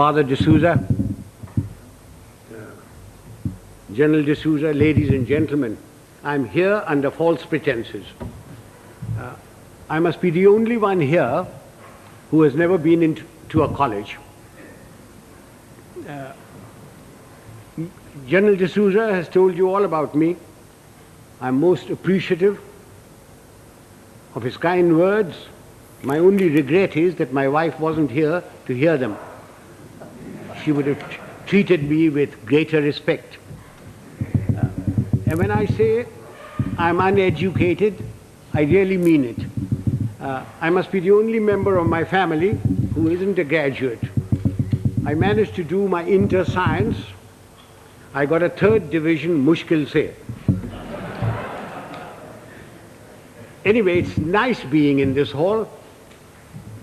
Father D'Souza, General D'Souza, ladies and gentlemen, I'm here under false pretenses. I must be the only one here who has never been into a college. General D'Souza has told you all about me. I'm most appreciative of his kind words. My only regret is that my wife wasn't here to hear them. She would have treated me with greater respect. And when I say I'm uneducated, I really mean it. I must be the only member of my family who isn't a graduate. I managed to do my inter-science. I got a 3rd division, mushkil se. Anyway, it's nice being in this hall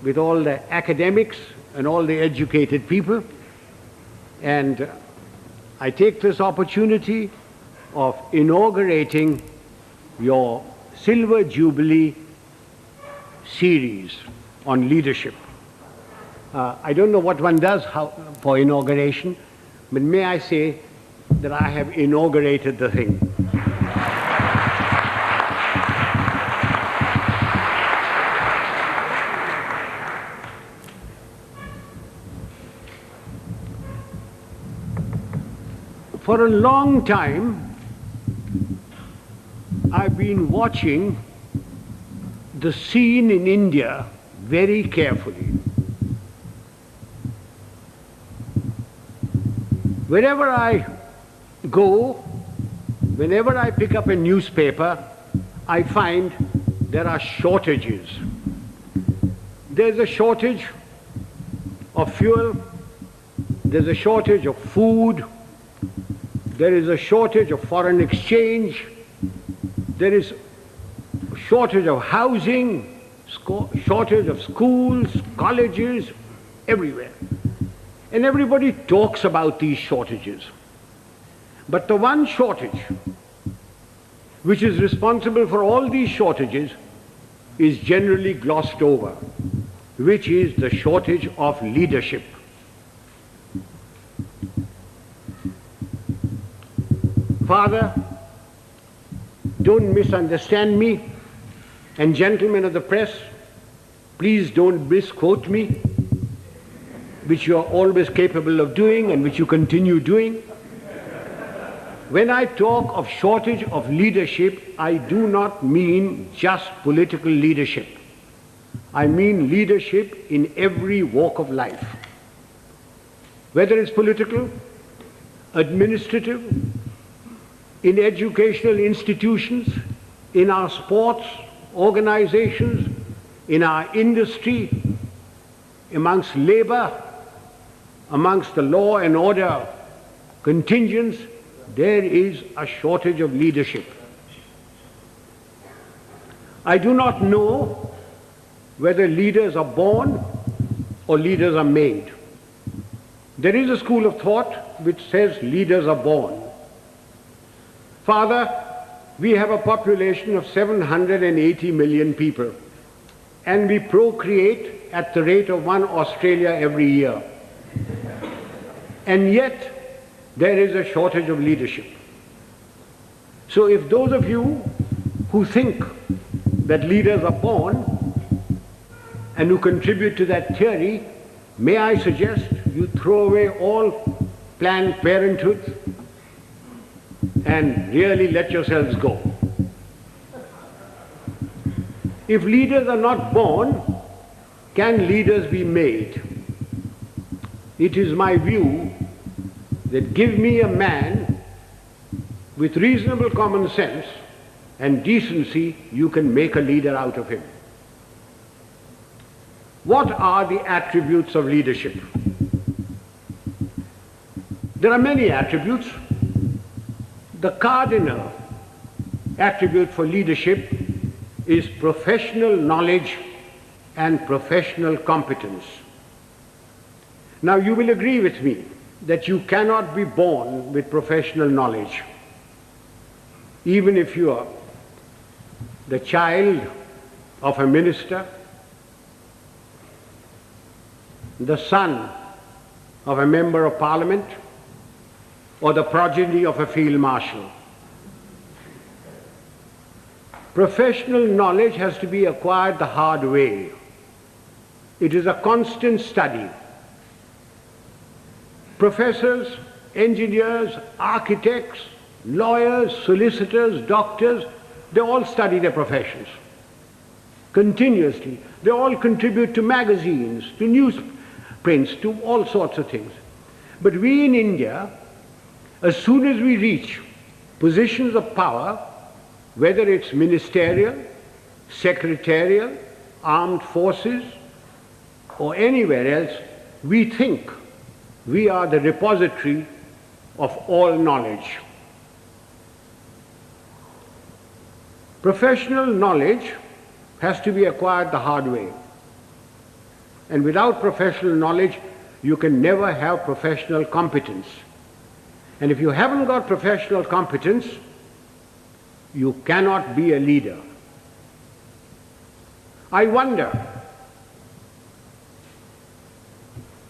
with all the academics and all the educated people. And I take this opportunity of inaugurating your Silver Jubilee series on leadership. I don't know what one does for inauguration, but may I say that I have inaugurated the thing. For a long time, I've been watching the scene in India very carefully. Wherever I go, whenever I pick up a newspaper, I find there are shortages. There's a shortage of fuel, there's a shortage of food, there is a shortage of foreign exchange, there is a shortage of housing, shortage of schools, colleges, everywhere. And everybody talks about these shortages. But the one shortage which is responsible for all these shortages is generally glossed over, which is the shortage of leadership. Father, don't misunderstand me, and gentlemen of the press, please don't misquote me, which you are always capable of doing and which you continue doing. When I talk of shortage of leadership, I do not mean just political leadership. I mean leadership in every walk of life. Whether it's political, administrative, in educational institutions, in our sports organizations, in our industry, amongst labor, amongst the law and order contingents, there is a shortage of leadership. I do not know whether leaders are born or leaders are made. There is a school of thought which says leaders are born. Father, we have a population of 780 million people, and we procreate at the rate of 1 Australia every year. And yet, there is a shortage of leadership. So if those of you who think that leaders are born and who contribute to that theory, may I suggest you throw away all Planned Parenthood and really let yourselves go. If leaders are not born, can leaders be made? It is my view that give me a man with reasonable common sense and decency, you can make a leader out of him. What are the attributes of leadership? There are many attributes. The cardinal attribute for leadership is professional knowledge and professional competence. Now you will agree with me that you cannot be born with professional knowledge. Even if you are the child of a minister, the son of a member of parliament or the progeny of a field marshal. Professional knowledge has to be acquired the hard way. It is a constant study. Professors, engineers, architects, lawyers, solicitors, doctors, they all study their professions continuously. They all contribute to magazines, to newsprints, to all sorts of things. But we in India, as soon as we reach positions of power, whether it's ministerial, secretarial, armed forces, or anywhere else, we think we are the repository of all knowledge. Professional knowledge has to be acquired the hard way. And without professional knowledge, you can never have professional competence. And if you haven't got professional competence, you cannot be a leader. I wonder,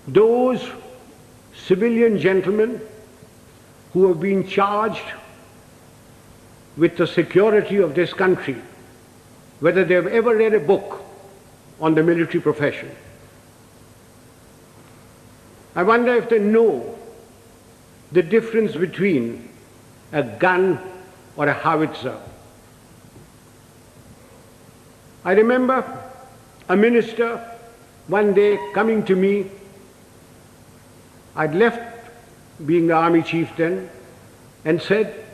those civilian gentlemen who have been charged with the security of this country, whether they have ever read a book on the military profession. I wonder if they know the difference between a gun or a howitzer. I remember a minister one day coming to me. I'd left being the army chief then, and said,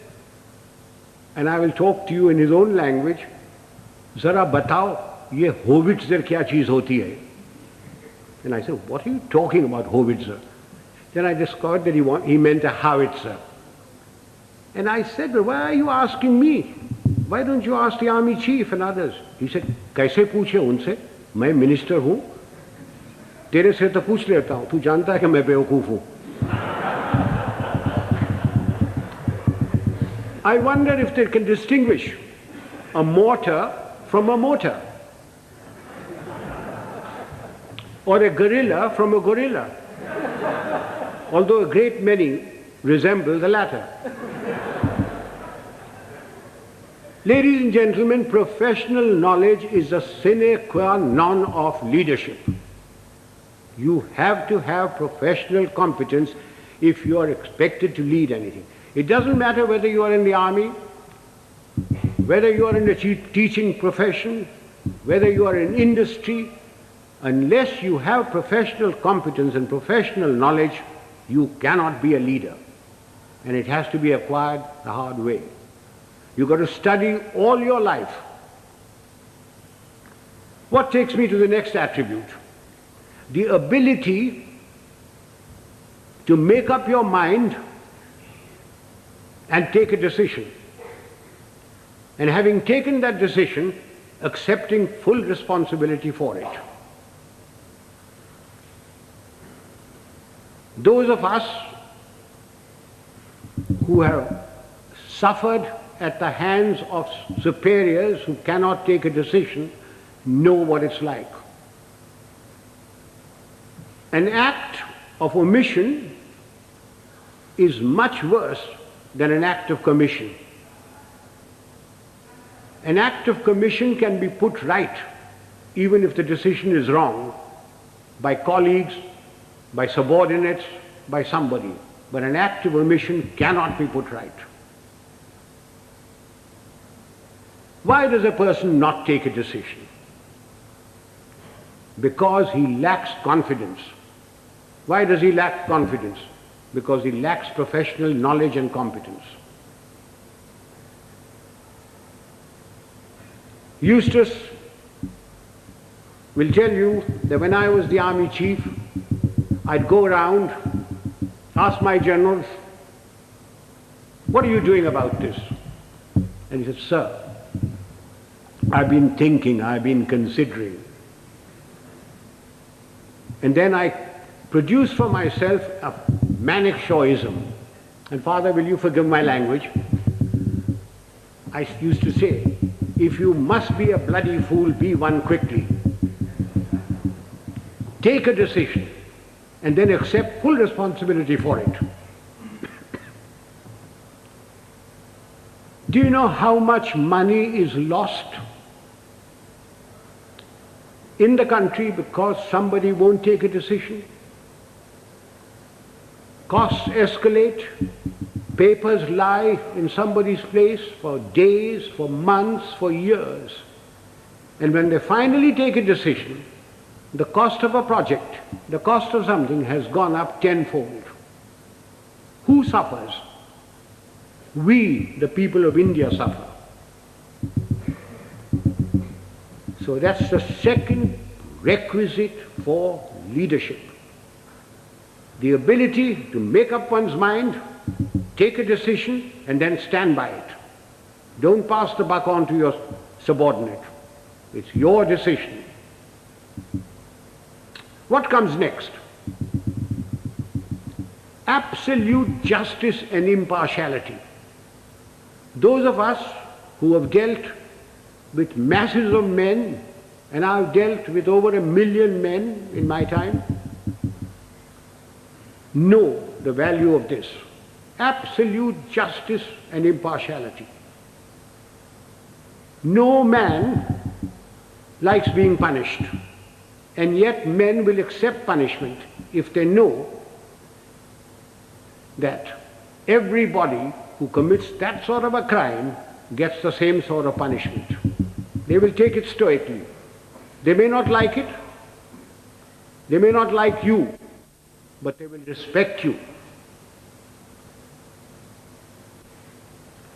and I will talk to you in his own language, "Zara batao, ye howitzer kya cheez hoti hai?" And I said, "What are you talking about, howitzer?" Then I discovered that he meant a howitzer. And I said, "Well, why are you asking me? Why don't you ask the army chief and others?" He said, "Kaise पूछे उनसे? मैं minister हूँ, तेरे से तो पूछ लेता हूँ, तू जानता है कि मैं बेवकूफ हूँ." I wonder if they can distinguish a mortar from a mortar, or a gorilla from a gorilla, although a great many resemble the latter. Ladies and gentlemen, professional knowledge is a sine qua non of leadership. You have to have professional competence if you are expected to lead anything. It doesn't matter whether you are in the army, whether you are in the teaching profession, whether you are in industry. Unless you have professional competence and professional knowledge, you cannot be a leader. And it has to be acquired the hard way. You've got to study all your life. What takes me to the next attribute? The ability to make up your mind and take a decision. And having taken that decision, accepting full responsibility for it. Those of us who have suffered at the hands of superiors who cannot take a decision know what it's like. An act of omission is much worse than an act of commission. An act of commission can be put right, even if the decision is wrong, by colleagues, by subordinates, by somebody. But an act of omission cannot be put right. Why does a person not take a decision? Because he lacks confidence. Why does he lack confidence? Because he lacks professional knowledge and competence. Eustace will tell you that when I was the army chief, I'd go around, ask my generals, "What are you doing about this?" And he said, "Sir, I've been thinking, I've been considering." And then I produce for myself a Manekshawism. And Father, will you forgive my language? I used to say, if you must be a bloody fool, be one quickly. Take a decision and then accept full responsibility for it. Do you know how much money is lost in the country because somebody won't take a decision? Costs escalate, papers lie in somebody's place for days, for months, for years. And when they finally take a decision, the cost of a project, the cost of something has gone up tenfold. Who suffers? We, the people of India, suffer. So that's the second requisite for leadership. The ability to make up one's mind, take a decision, and then stand by it. Don't pass the buck on to your subordinate. It's your decision. What comes next? Absolute justice and impartiality. Those of us who have dealt with masses of men, and I've dealt with over 1 million men in my time, know the value of this. Absolute justice and impartiality. No man likes being punished, and yet men will accept punishment if they know that everybody who commits that sort of a crime gets the same sort of punishment. They will take it stoically. They may not like it, they may not like you, but they will respect you.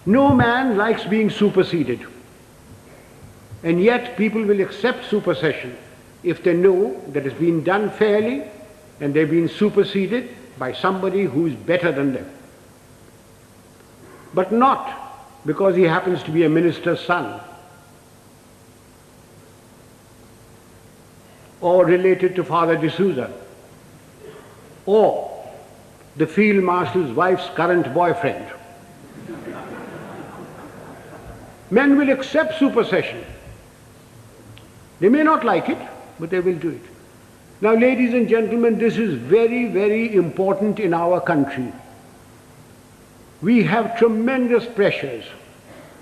No man likes being superseded, and yet people will accept supersession if they know that it's been done fairly and they've been superseded by somebody who's better than them. But not because he happens to be a minister's son or related to Father D'Souza or the Field Marshal's wife's current boyfriend. Men will accept supersession. They may not like it, but they will do it. Now, ladies and gentlemen, this is very, very important in our country. We have tremendous pressures.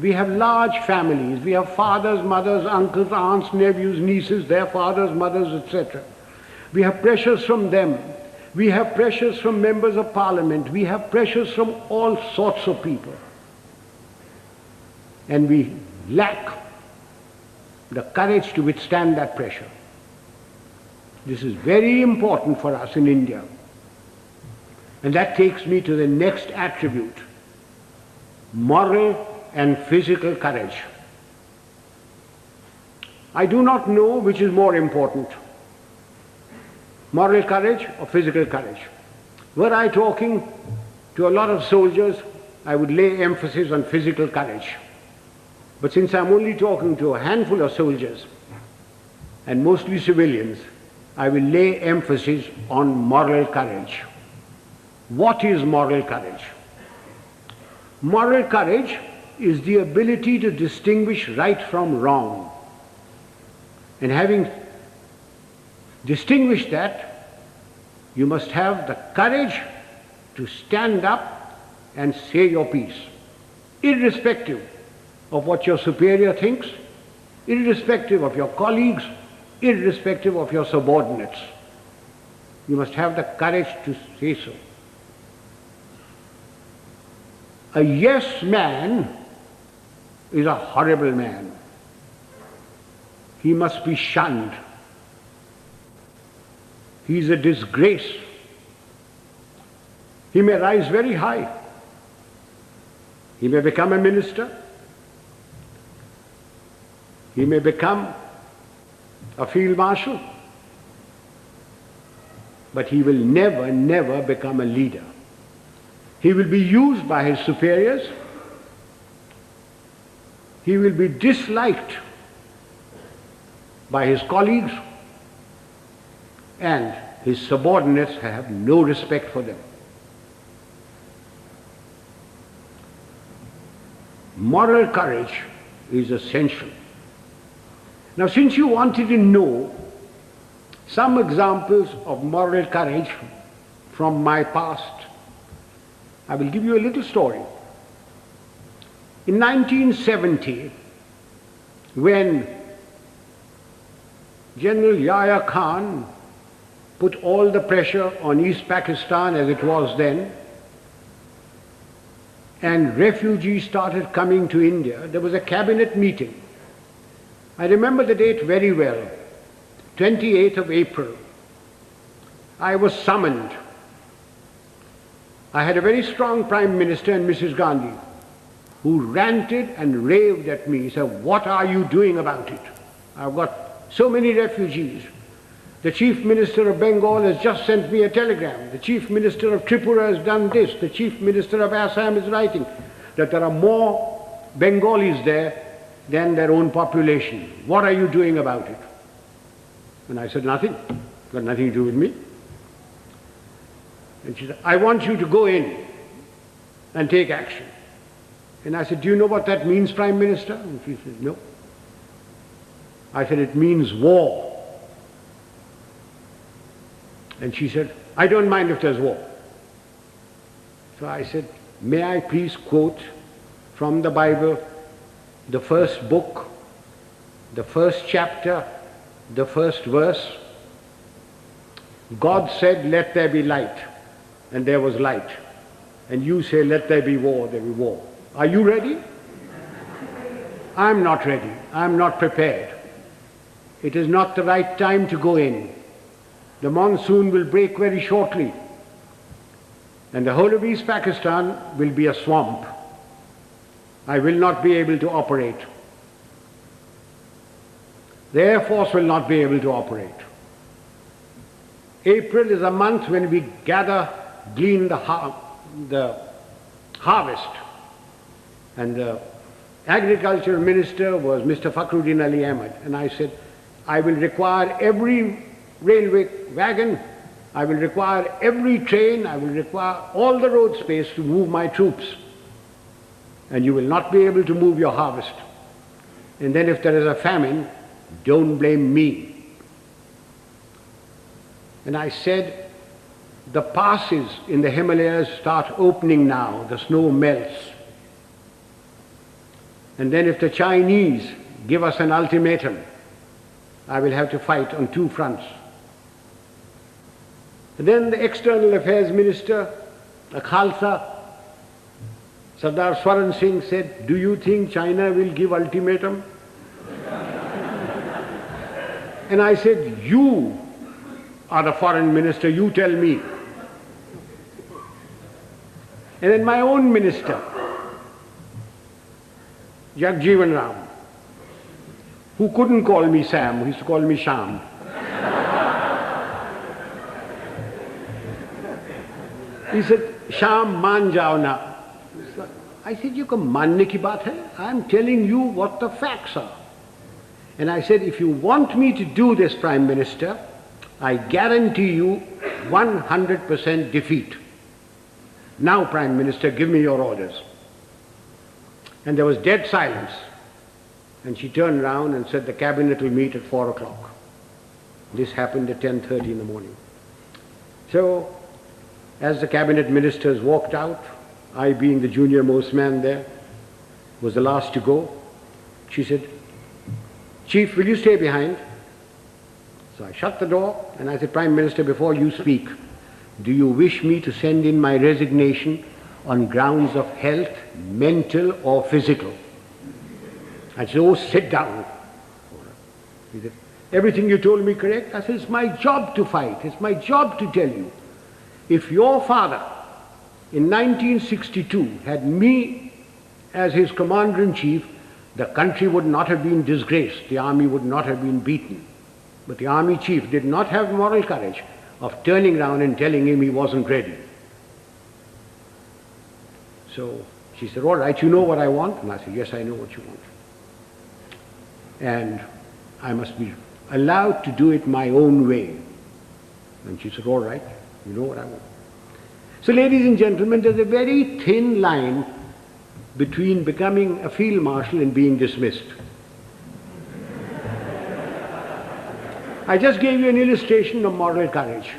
We have large families. We have fathers, mothers, uncles, aunts, nephews, nieces, their fathers, mothers, etc. We have pressures from them. We have pressures from members of parliament. We have pressures from all sorts of people. And we lack the courage to withstand that pressure. This is very important for us in India. And that takes me to the next attribute: moral and physical courage. I do not know which is more important, moral courage or physical courage. Were I talking to a lot of soldiers, I would lay emphasis on physical courage. But since I'm only talking to a handful of soldiers, and mostly civilians, I will lay emphasis on moral courage. What is moral courage? Moral courage is the ability to distinguish right from wrong. And having distinguished that, you must have the courage to stand up and say your piece, irrespective of what your superior thinks, irrespective of your colleagues, irrespective of your subordinates. You must have the courage to say so. A yes man is a horrible man. He must be shunned. He is a disgrace. He may rise very high. He may become a minister. He may become a field marshal. But he will never, never become a leader. He will be used by his superiors. He will be disliked by his colleagues, and his subordinates have no respect for them. Moral courage is essential. Now, since you wanted to know some examples of moral courage from my past. I will give you a little story. In 1970, when General Yahya Khan put all the pressure on East Pakistan as it was then, and refugees started coming to India, there was a cabinet meeting. I remember the date very well, 28th of April. I was summoned. I had a very strong Prime Minister and Mrs. Gandhi, who ranted and raved at me, said, "What are you doing about it? I've got so many refugees. The Chief Minister of Bengal has just sent me a telegram. The Chief Minister of Tripura has done this. The Chief Minister of Assam is writing that there are more Bengalis there than their own population. What are you doing about it?" And I said, "Nothing. Got nothing to do with me." And she said, "I want you to go in and take action." And I said, "Do you know what that means, Prime Minister?" And she said, "No." I said, "It means war." And she said, "I don't mind if there's war." So I said, "May I please quote from the Bible, the first book, the first chapter, the first verse? God said, 'Let there be light,' and there was light. And you say, 'Let there be war,' there be war. Are you ready?" I'm not ready. I'm not prepared. It is not the right time to go in. The monsoon will break very shortly, and the whole of East Pakistan will be a swamp. I will not be able to operate. The Air Force will not be able to operate. April is a month when we glean the harvest. And the Agriculture Minister was Mr. Fakhruddin Ali Ahmed. And I said, "I will require every railway wagon, I will require every train, I will require all the road space to move my troops. And you will not be able to move your harvest. And then if there is a famine, don't blame me." And I said, the passes in the Himalayas start opening now, the snow melts. And then if the Chinese give us an ultimatum, I will have to fight on two fronts. And then the External Affairs Minister, a Khalsa, Sardar Swaran Singh, said, "Do you think China will give ultimatum?" And I said, "You are the foreign minister, you tell me." And then my own minister, Jagjeevan Ram, who couldn't call me Sam, who used to call me Sham. He said, "Sham, maan jao na." I said, "You ko manne ki baat hai? I'm telling you what the facts are." And I said, "If you want me to do this, Prime Minister, I guarantee you 100% defeat. Now, Prime Minister, give me your orders." And there was dead silence. And she turned round and said, "The cabinet will meet at 4 o'clock. This happened at 10:30 in the morning. So, as the cabinet ministers walked out, I being the junior most man there, was the last to go, she said, "Chief, will you stay behind?" So I shut the door and I said, "Prime Minister, before you speak, do you wish me to send in my resignation on grounds of health, mental or physical?" I said, "Oh, sit down." He said, "Everything you told me correct?" I said, "It's my job to fight. It's my job to tell you. If your father in 1962 had me as his commander-in-chief, the country would not have been disgraced. The army would not have been beaten. But the army chief did not have moral courage of turning around and telling him he wasn't ready." So she said, "All right, you know what I want?" And I said, "Yes, I know what you want. And I must be allowed to do it my own way." And she said, "All right, you know what I want." So, ladies and gentlemen, there's a very thin line between becoming a field marshal and being dismissed. I just gave you an illustration of moral courage.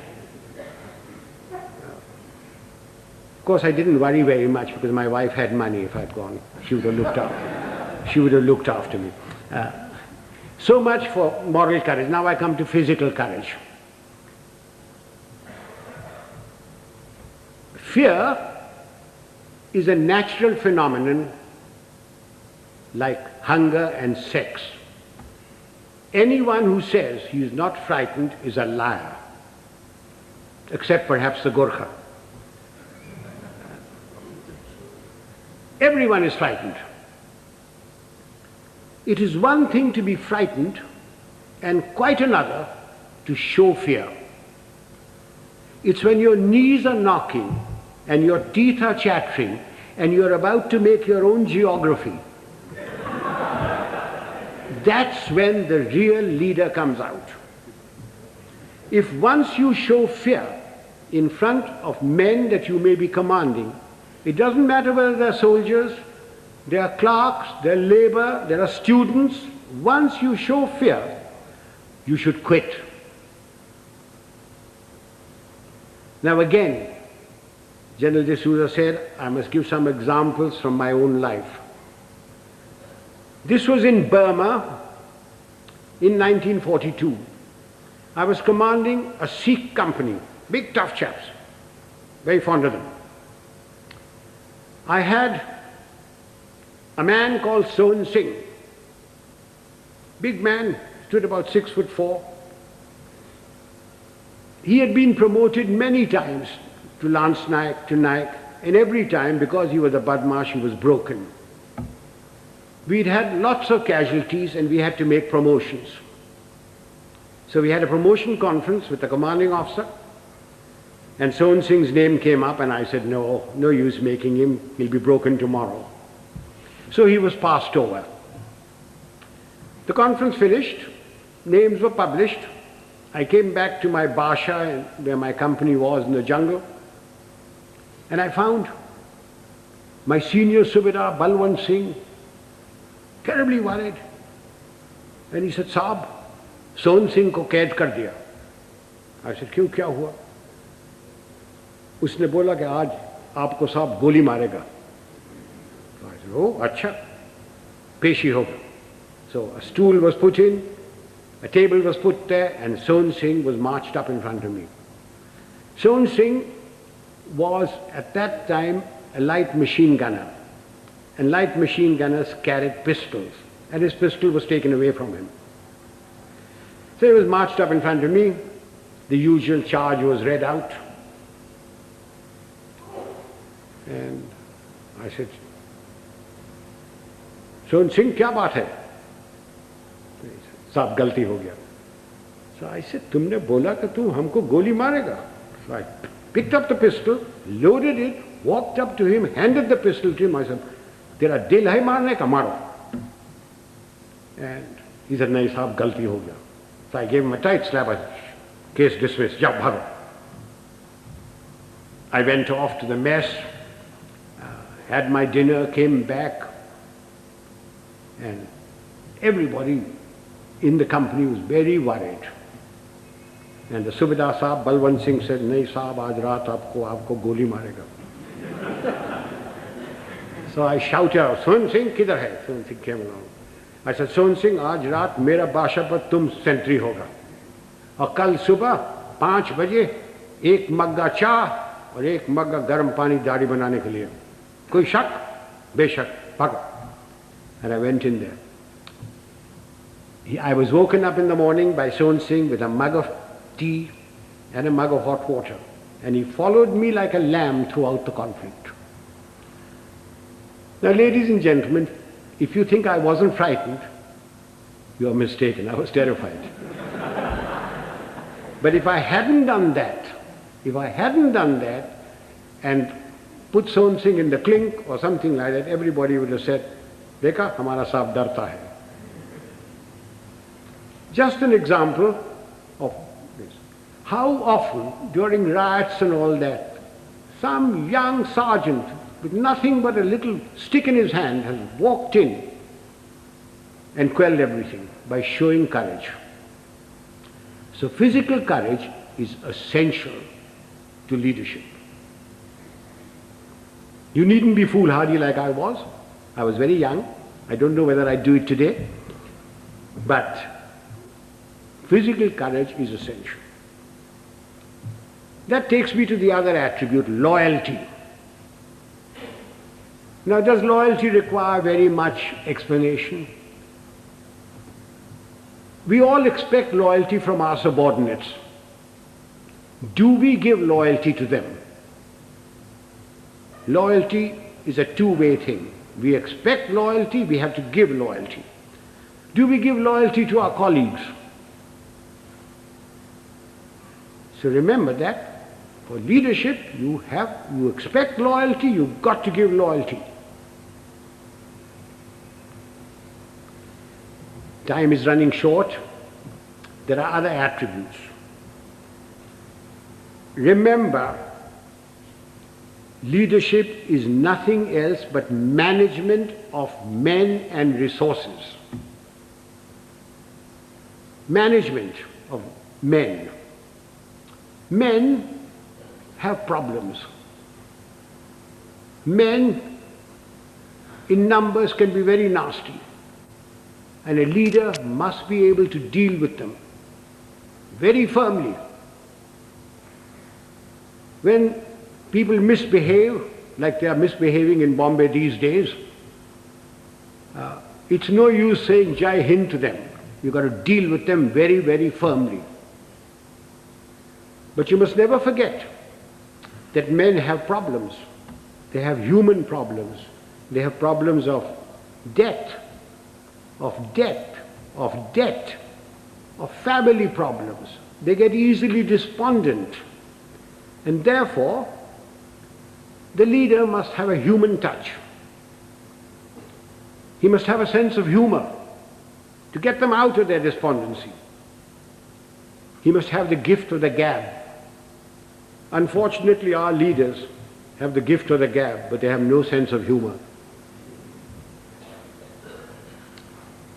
course, I didn't worry very much because my wife had money. If I'd gone, she would have looked after. She would have looked after me. So much for moral courage. Now I come to physical courage. Fear is a natural phenomenon like hunger and sex. Anyone who says he is not frightened is a liar, except perhaps the Gorkha. Everyone is frightened. It is one thing to be frightened and quite another to show fear. It's when your knees are knocking and your teeth are chattering and you're about to make your own geography. That's when the real leader comes out. If once you show fear in front of men that you may be commanding, it doesn't matter whether they're soldiers, they are clerks, they're labor, there are students. Once you show fear, you should quit. Now again, General D'Souza said, I must give some examples from my own life. This was in Burma in 1942. I was commanding a Sikh company, big tough chaps, very fond of them. I had a man called Sohan Singh, big man, stood about 6'4". He had been promoted many times to Lance Naik, to Naik, and every time, because he was a Badmash, he was broken. We'd had lots of casualties and we had to make promotions. So we had a promotion conference with the commanding officer, and Sohan Singh's name came up and I said, no use making him, he'll be broken tomorrow. So he was passed over. The conference finished, names were published. I came back to my Basha where my company was in the jungle, and I found my senior Subedar Balwant Singh terribly worried. And he said, Saab, Sohan Singh ko kaid kar diya. I said, क्यों क्या हुआ? उसने बोला कि आज आपको साहब गोली मारेगा. So I said, oh, अच्छा, पेशी होगा. So a stool was put in, a table was put there, and Sohan Singh was marched up in front of me. Sohan Singh was at that time a light machine gunner, and light machine gunners carried pistols, and his pistol was taken away from him. So he was marched up in front of me, the usual charge was read out, and I said, Sohan Singh, क्या बात है? साहब गलती हो गया. So I said, तुमने बोला कि तू हमको गोली मारेगा. So I picked up the pistol, loaded it, walked up to him, handed the pistol to him. I said, तेरा दिल है मारने का, मारो. And he said, नहीं साहब गलती हो गया. So I gave him a tight slap. I said, case dismissed, जाओ भागो. I went off to the mess, had my dinner, came back, and everybody in the company was very worried. And the Subedar Saab, Balwant Singh said, नहीं साहब आज रात आपको गोली मारेगा. So I shouted out, Sohan Singh किधर है? Sohan Singh came along. I said, Sohan Singh आज रात मेरा बादशाह पर तुम सेंट्री होगा, और कल सुबह 5 बजे 1 मग्गा चाह और 1 मग्गा गर्म पानी दाढ़ी बनाने के लिए. कोई शक? बेशक, भागो. And I went in there. I was woken up in the morning by Sohan Singh with a mug of tea and a mug of hot water, and he followed me like a lamb throughout the conflict. Now, ladies and gentlemen, if you think I wasn't frightened, you are mistaken. I was terrified. But if I hadn't done that and put Sohan Singh in the clink or something like that, everybody would have said, देखा हमारा साहब डरता है. Just an example of this. How often during riots and all that, some young sergeant with nothing but a little stick in his hand has walked in and quelled everything by showing courage. So physical courage is essential to leadership. You needn't be foolhardy like I was. I was very young. I don't know whether I'd do it today. But physical courage is essential. That takes me to the other attribute, loyalty. Now, does loyalty require very much explanation? We all expect loyalty from our subordinates. Do we give loyalty to them? Loyalty is a two-way thing. We expect loyalty, we have to give loyalty. Do we give loyalty to our colleagues? So remember that for leadership, you expect loyalty, you've got to give loyalty. Time is running short. There are other attributes. Remember, leadership is nothing else but management of men and resources. Management of men. Men have problems. Men in numbers can be very nasty, and a leader must be able to deal with them very firmly. When people misbehave, like they are misbehaving in Bombay these days, it's no use saying Jai Hind to them. You've got to deal with them very, very firmly. But you must never forget that men have problems. They have human problems. They have problems of debt, of family problems. They get easily despondent. And therefore, the leader must have a human touch. He must have a sense of humor to get them out of their despondency. He must have the gift of the gab. Unfortunately, our leaders have the gift of the gab, but they have no sense of humor.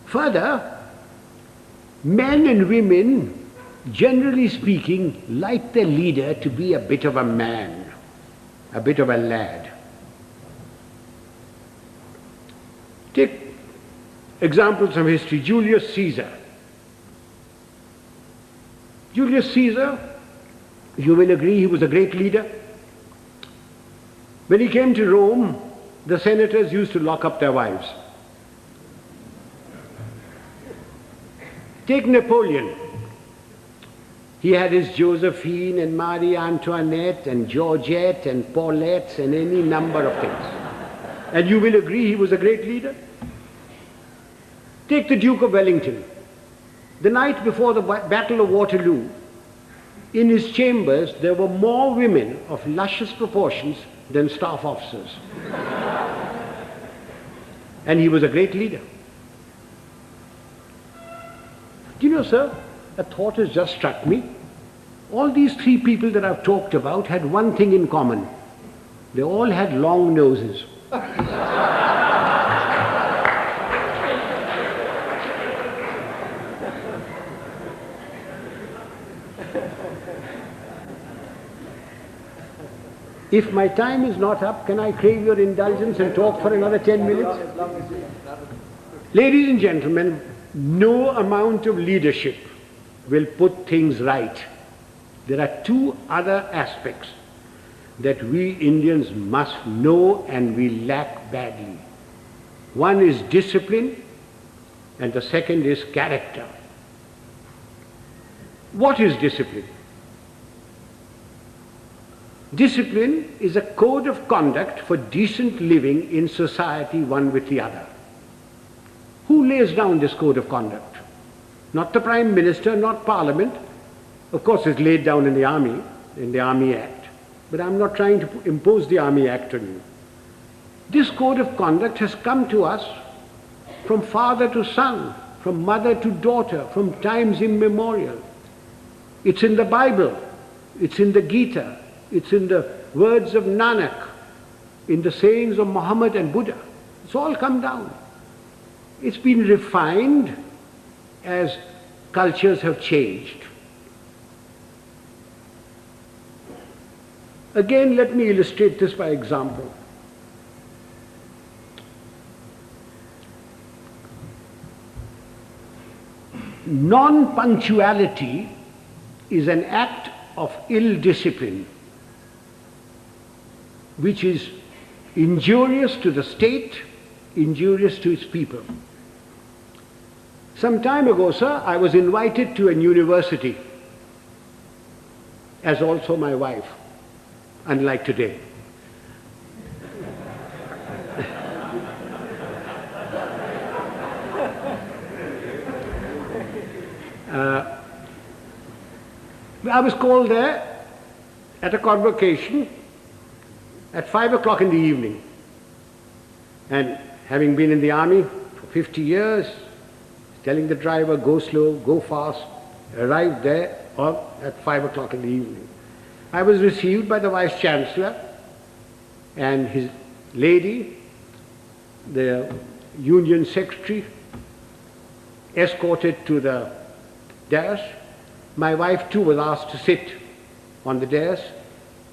Further, men and women, generally speaking, like the leader to be a bit of a man, a bit of a lad. Take examples from history. Julius Caesar. Julius Caesar, you will agree, he was a great leader. When he came to Rome, the senators used to lock up their wives. Take Napoleon. He had his Josephine and Marie Antoinette and Georgette and Paulette and any number of things. And you will agree he was a great leader. Take the Duke of Wellington. The night before the Battle of Waterloo, in his chambers there were more women of luscious proportions than staff officers. And he was a great leader. Do you know, sir, a thought has just struck me. All these three people that I've talked about had one thing in common. They all had long noses. If my time is not up, can I crave your indulgence and talk for another 10 minutes? Ladies and gentlemen, no amount of leadership will put things right. There are two other aspects that we Indians must know and we lack badly. One is discipline and the second is character. What is discipline? Discipline is a code of conduct for decent living in society one with the other. Who lays down this code of conduct? Not the Prime Minister, not Parliament. Of course it's laid down in the Army Act. But I'm not trying to impose the Army Act on you. This code of conduct has come to us from father to son, from mother to daughter, from times immemorial. It's in the Bible, it's in the Gita, it's in the words of Nanak, in the sayings of Muhammad and Buddha. It's all come down. It's been refined as cultures have changed. Again, let me illustrate this by example. non-punctuality is an act of ill discipline which is injurious to the state, injurious to its people. Some time ago, sir, I was invited to an university, as also my wife, unlike today. I was called there at a convocation at 5 o'clock in the evening. And having been in the army for 50 years, telling the driver, go slow, go fast, arrived there at 5 o'clock in the evening. I was received by the Vice Chancellor and his lady, the Union Secretary, escorted to the dais. My wife too was asked to sit on the dais,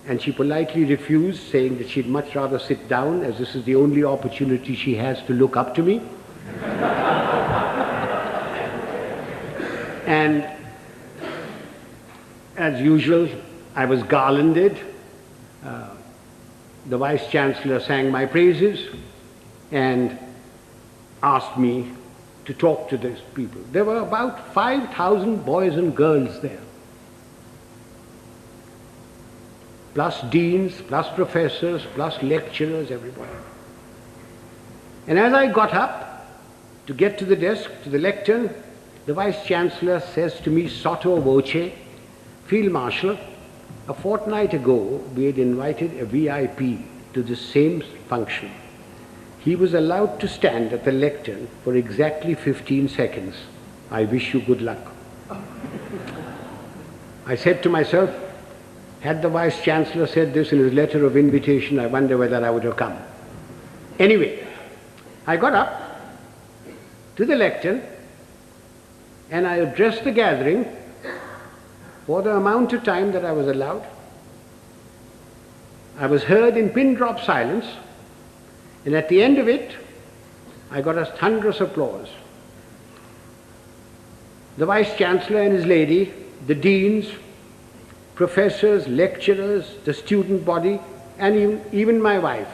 and she politely refused, saying that she'd much rather sit down, as this is the only opportunity she has to look up to me. And as usual, I was garlanded. The Vice Chancellor sang my praises and asked me to talk to these people. There were about 5,000 boys and girls there, plus deans, plus professors, plus lecturers, everybody. And as I got up to get to the desk, to the lectern, the Vice Chancellor says to me, sotto voce, Field Marshal, a fortnight ago we had invited a VIP to the same function. He was allowed to stand at the lectern for exactly 15 seconds. I wish you good luck. I said to myself, had the Vice Chancellor said this in his letter of invitation, I wonder whether I would have come. Anyway, I got up to the lectern and I addressed the gathering for the amount of time that I was allowed. I was heard in pin drop silence, and at the end of it, I got a thunderous applause. The Vice Chancellor and his lady, the deans, professors, lecturers, the student body, and even my wife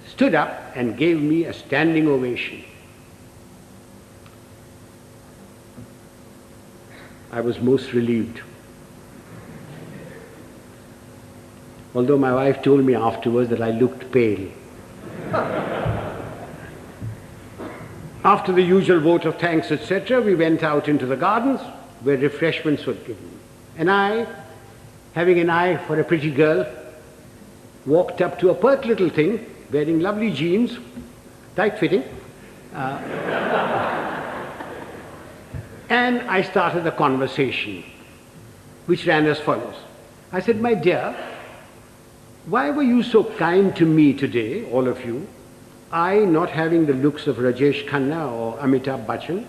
stood up and gave me a standing ovation. I was most relieved. Although my wife told me afterwards that I looked pale. After the usual vote of thanks, etc., we went out into the gardens where refreshments were given. And I, having an eye for a pretty girl, walked up to a pert little thing wearing lovely jeans, tight-fitting, and I started a conversation which ran as follows. I said, my dear, why were you so kind to me today, all of you? I not having the looks of Rajesh Khanna or Amitabh Bachchan,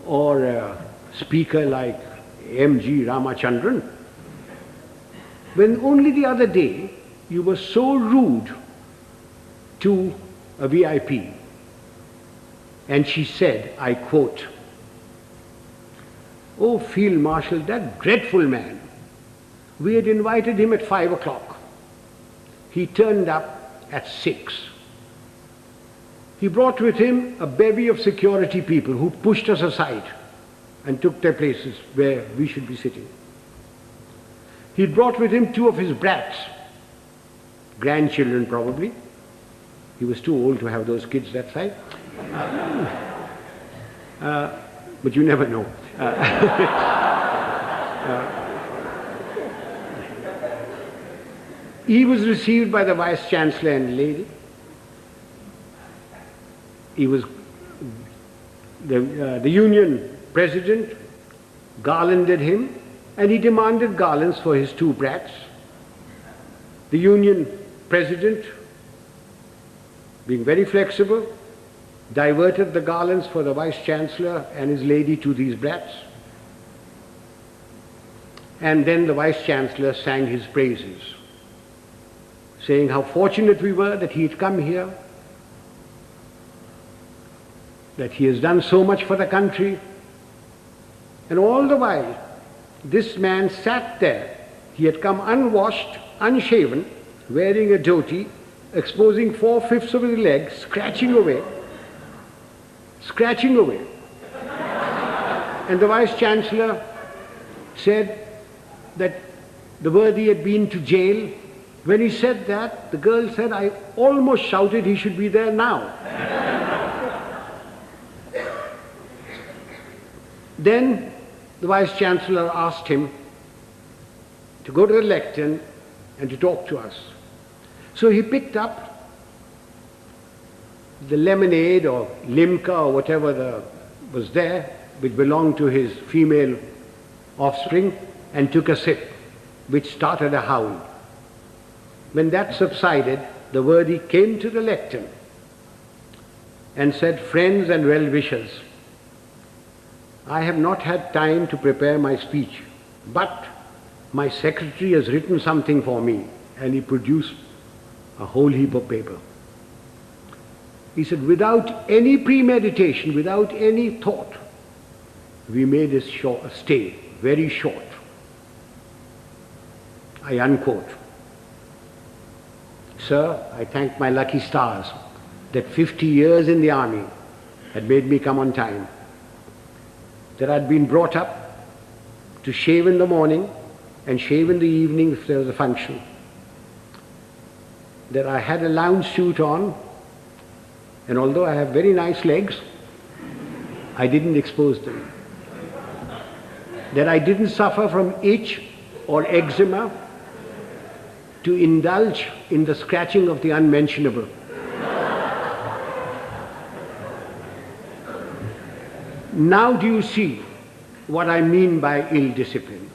or a speaker like M.G. Ramachandran, when only the other day you were so rude to a VIP. And she said, I quote, "Oh, Field Marshal, that dreadful man. We had invited him at 5 o'clock. He turned up at 6. He brought with him a bevy of security people who pushed us aside and took their places where we should be sitting. He brought with him 2 of his brats, grandchildren probably. He was too old to have those kids that side. But you never know. He was received by the Vice Chancellor and lady. He was the Union President garlanded him, and he demanded garlands for his 2 brats. The Union President, being very flexible, diverted the garlands for the Vice Chancellor and his lady to these brats. And then the Vice Chancellor sang his praises, saying how fortunate we were that he had come here, that he has done so much for the country, And all the while, this man sat there. He had come unwashed, unshaven, wearing a dhoti, exposing 4/5 of his legs, scratching away. And the Vice-Chancellor said that the worthy had been to jail. When he said that, the girl said, I almost shouted he should be there now. Then the Vice-Chancellor asked him to go to the lectern and to talk to us. So he picked up the lemonade or limca or whatever was there, which belonged to his female offspring, and took a sip, which started a howl. When that subsided, the worthy came to the lectern and said, friends and well-wishers, I have not had time to prepare my speech, but my secretary has written something for me, and he produced a whole heap of paper. He said, without any premeditation, without any thought, we made a stay, very short. I unquote. Sir, I thank my lucky stars that 50 years in the army had made me come on time, that I'd been brought up to shave in the morning and shave in the evening if there was a function, that I had a lounge suit on, and although I have very nice legs, I didn't expose them, that I didn't suffer from itch or eczema to indulge in the scratching of the unmentionable. Now do you see what I mean by ill discipline?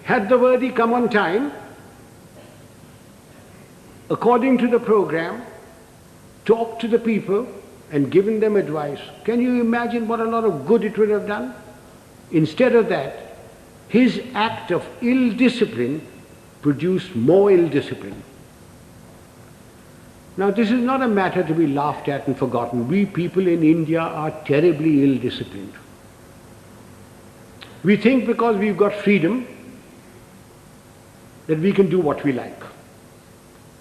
Had the worthy come on time, according to the program, talked to the people and given them advice, can you imagine what a lot of good it would have done? Instead of that, his act of ill discipline produced more ill discipline. Now this is not a matter to be laughed at and forgotten. We people in India are terribly ill disciplined. We think because we've got freedom that we can do what we like.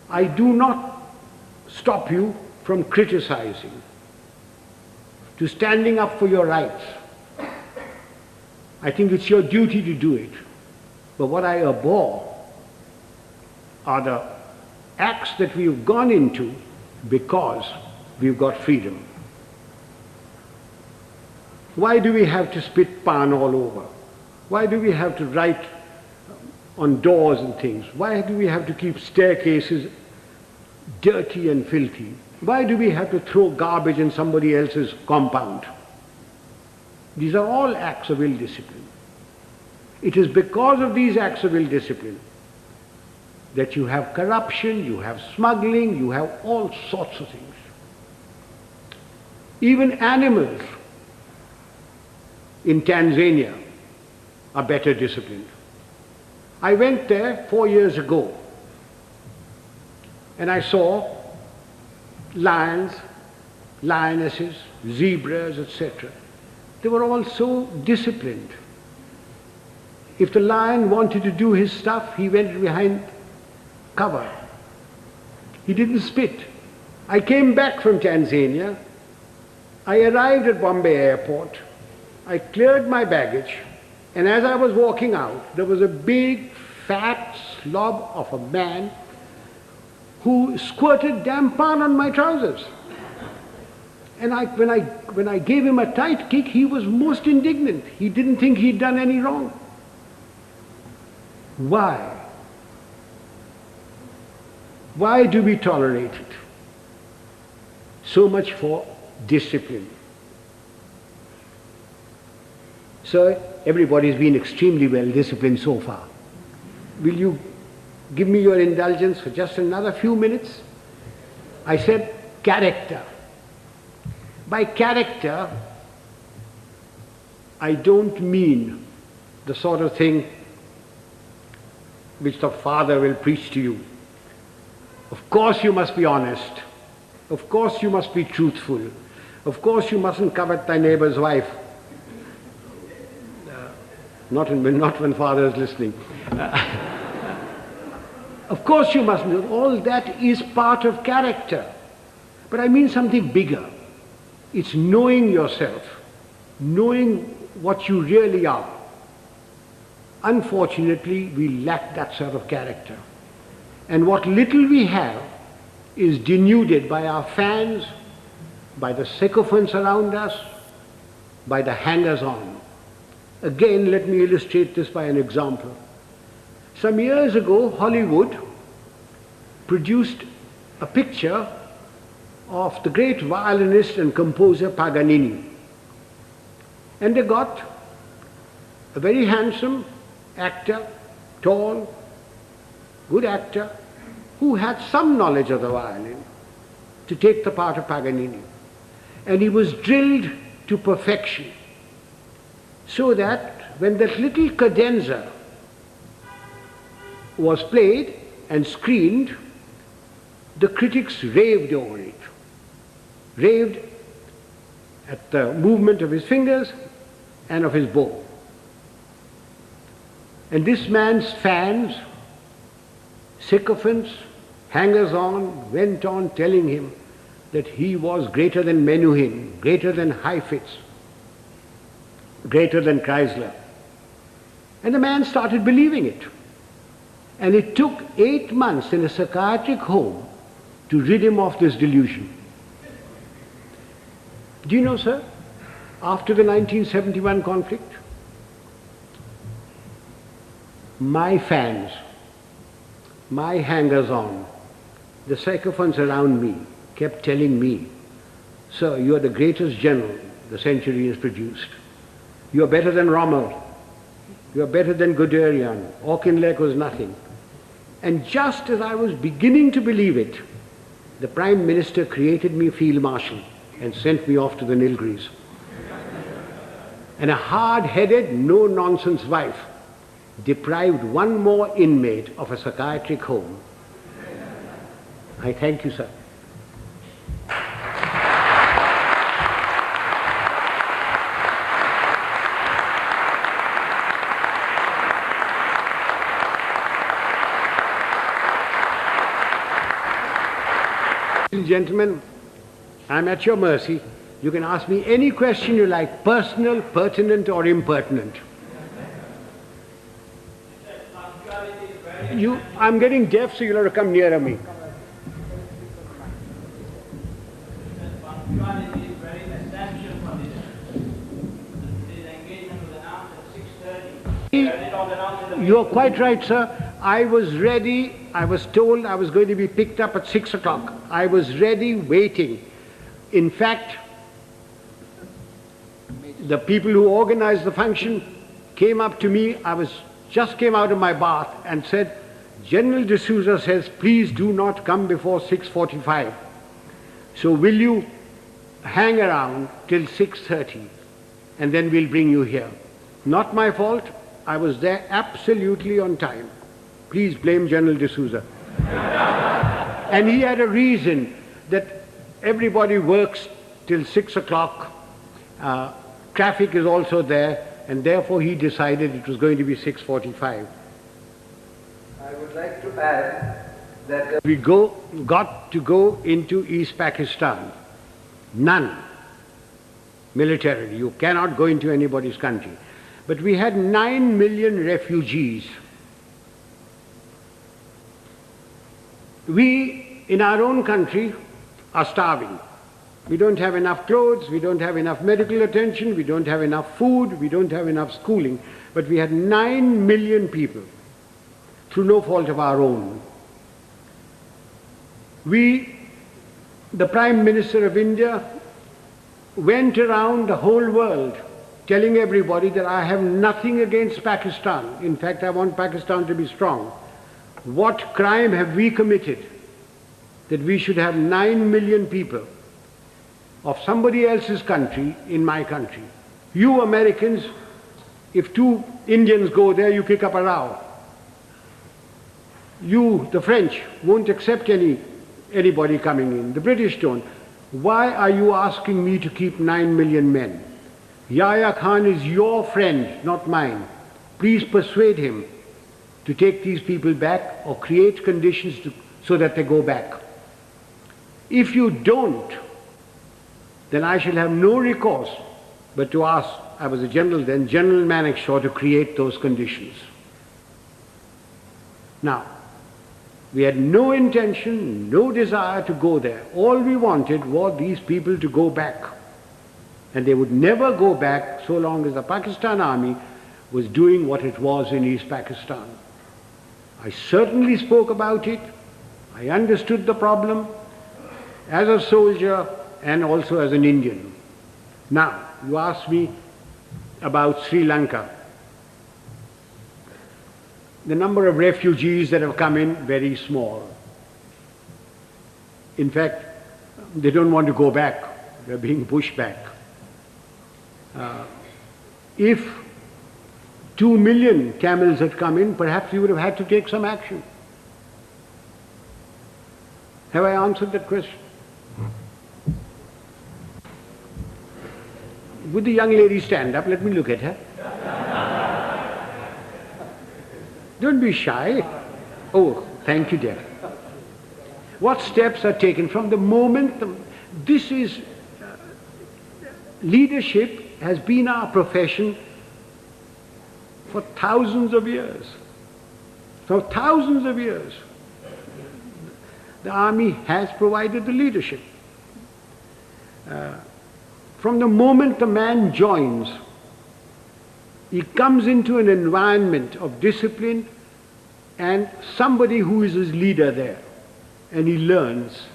I do not stop you from criticizing, to standing up for your rights. I think it's your duty to do it. But what I abhor are the acts that we've gone into because we've got freedom. Why do we have to spit pan all over? Why do we have to write on doors and things? Why do we have to keep staircases dirty and filthy? Why do we have to throw garbage in somebody else's compound? These are all acts of ill discipline. It is because of these acts of ill discipline that you have corruption, you have smuggling, you have all sorts of things. Even animals in Tanzania are better disciplined. I went there 4 years ago and I saw lions, lionesses, zebras, etc. They were all so disciplined. If the lion wanted to do his stuff, he went behind cover. He didn't spit. I came back from Tanzania. I arrived at Bombay airport. I cleared my baggage, and as I was walking out, there was a big, fat slob of a man who squirted damn pan on my trousers. And when I gave him a tight kick, he was most indignant. He didn't think he'd done any wrong. Why? Why do we tolerate it? So much for discipline. So everybody's been extremely well disciplined so far. Will you give me your indulgence for just another few minutes? I said character. By character, I don't mean the sort of thing which the father will preach to you. Of course you must be honest. Of course you must be truthful. Of course you mustn't covet thy neighbor's wife. Not when father is listening. Of course you mustn't. All that is part of character. But I mean something bigger. It's knowing yourself, knowing what you really are. Unfortunately, we lack that sort of character. And what little we have is denuded by our fans, by the sycophants around us, by the hangers-on. Again, let me illustrate this by an example. Some years ago, Hollywood produced a picture of the great violinist and composer Paganini. And they got a very handsome actor, tall, good actor, who had some knowledge of the violin, to take the part of Paganini. And he was drilled to perfection, so that when that little cadenza was played and screened, the critics raved over it, raved at the movement of his fingers and of his bow. And this man's fans, sycophants, hangers-on, went on telling him that he was greater than Menuhin, greater than Heifetz, greater than Chrysler. And the man started believing it. And it took 8 months in a psychiatric home to rid him of this delusion. Do you know, sir, after the 1971 conflict, my fans, my hangers-on, the sycophants around me kept telling me, "Sir, you are the greatest general the century has produced. You are better than Rommel. You are better than Guderian. Auchinleck was nothing." And just as I was beginning to believe it, the Prime Minister created me Field Marshal and sent me off to the Nilgiris. And a hard-headed, no-nonsense wife deprived one more inmate of a psychiatric home. I thank you, sir. Ladies and gentlemen, I'm at your mercy. You can ask me any question you like, personal, pertinent, or impertinent. I'm getting deaf, so you'll have to come nearer me. Punctuality is very essential for this engagement was announced at 6:30. You're quite right, sir. I was ready. I was told I was going to be picked up at 6 o'clock. I was ready, waiting. In fact, the people who organized the function came up to me. I just came out of my bath and said, "General D'Souza says, please do not come before 6:45. So will you hang around till 6:30 and then we'll bring you here." Not my fault. I was there absolutely on time. Please blame General D'Souza. And he had a reason that everybody works till 6 o'clock. Traffic is also there, and therefore he decided it was going to be 6:45. I would like to add that we got to go into East Pakistan. None. Militarily. You cannot go into anybody's country. But we had 9 million refugees. We, in our own country, are starving. We don't have enough clothes, we don't have enough medical attention, we don't have enough food, we don't have enough schooling. But we had 9 million people, through no fault of our own. We, the Prime Minister of India, went around the whole world telling everybody that I have nothing against Pakistan. In fact, I want Pakistan to be strong. What crime have we committed that we should have 9 million people of somebody else's country in my country? You Americans, if 2 Indians go there, you kick up a row. You, the French, won't accept anybody coming in. The British don't. Why are you asking me to keep 9 million men? Yahya Khan is your friend, not mine. Please persuade him to take these people back or create conditions so that they go back. If you don't, then I shall have no recourse but to ask, I was a general then, General Manekshaw to create those conditions. Now, we had no intention, no desire to go there. All we wanted was these people to go back. And they would never go back so long as the Pakistan Army was doing what it was in East Pakistan. I certainly spoke about it. I understood the problem as a soldier and also as an Indian. Now, you asked me about Sri Lanka. The number of refugees that have come in, very small. In fact, they don't want to go back. They're being pushed back. If 2 million camels had come in, perhaps we would have had to take some action. Have I answered that question? Would the young lady stand up? Let me look at her. Don't be shy. Oh, thank you, dear. What steps are taken from the moment this is leadership has been our profession for thousands of years. For thousands of years. The army has provided the leadership. From the moment the man joins, he comes into an environment of discipline and somebody who is his leader there, and he learns.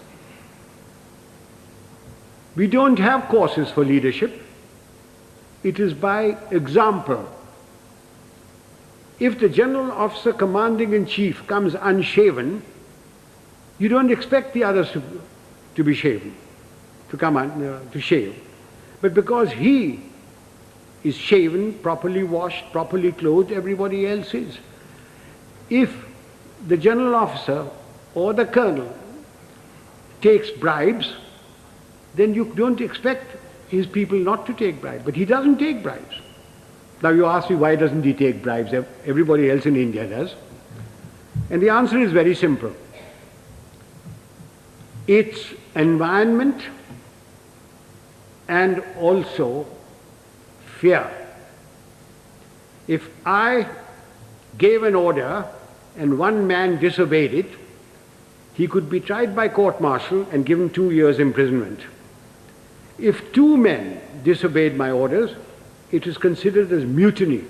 We don't have courses for leadership. It is by example. If the general officer commanding in chief comes unshaven, you don't expect the others to be shaven, to shave. But because he is shaven, properly washed, properly clothed, everybody else is. If the general officer or the colonel takes bribes, then you don't expect his people not to take bribes. But he doesn't take bribes. Now you ask me, why doesn't he take bribes? Everybody else in India does. And the answer is very simple. It's environment and also fear. If I gave an order and one man disobeyed it, he could be tried by court-martial and given 2 years imprisonment. If 2 men disobeyed my orders, it is considered as mutiny.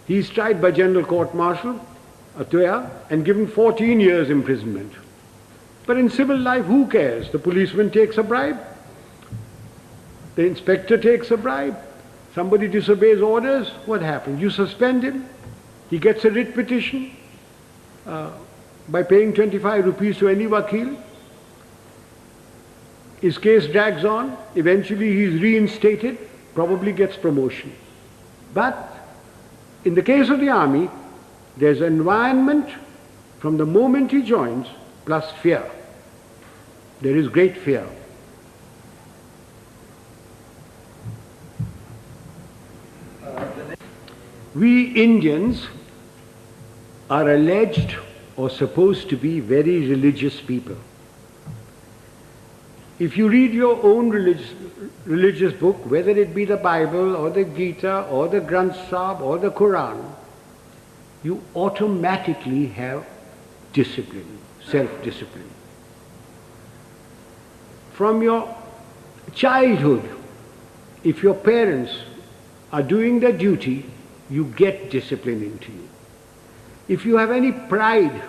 He is tried by general court-martial, and given 14 years imprisonment. But in civil life, who cares? The policeman takes a bribe. The inspector takes a bribe. Somebody disobeys orders, what happens? You suspend him. He gets a writ petition by paying 25 rupees to any wakil. His case drags on. Eventually he is reinstated, probably gets promotion. But in the case of the army, there's an environment from the moment he joins, plus fear. There is great fear. We Indians are alleged or supposed to be very religious people. If you read your own religious book, whether it be the Bible or the Gita or the Granth Sahib or the Quran, you automatically have discipline, self-discipline. From your childhood, if your parents are doing their duty, you get discipline into you. If you have any pride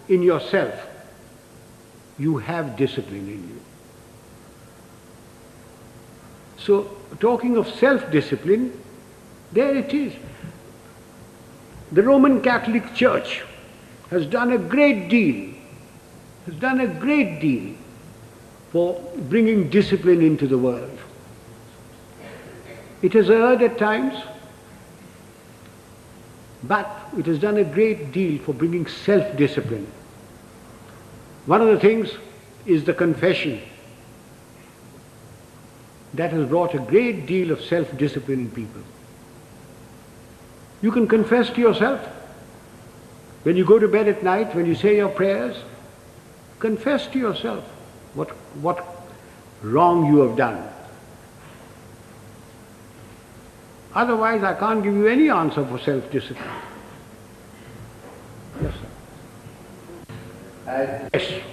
in yourself, you have discipline in you. So, talking of self-discipline, there it is. The Roman Catholic Church has done a great deal, for bringing discipline into the world. It has erred at times, but it has done a great deal for bringing self-discipline. One of the things is the confession. that has brought a great deal of self-discipline in people. You can confess to yourself. When you go to bed at night, when you say your prayers, confess to yourself what wrong you have done. Otherwise, I can't give you any answer for self-discipline. Yes, sir. As Yes.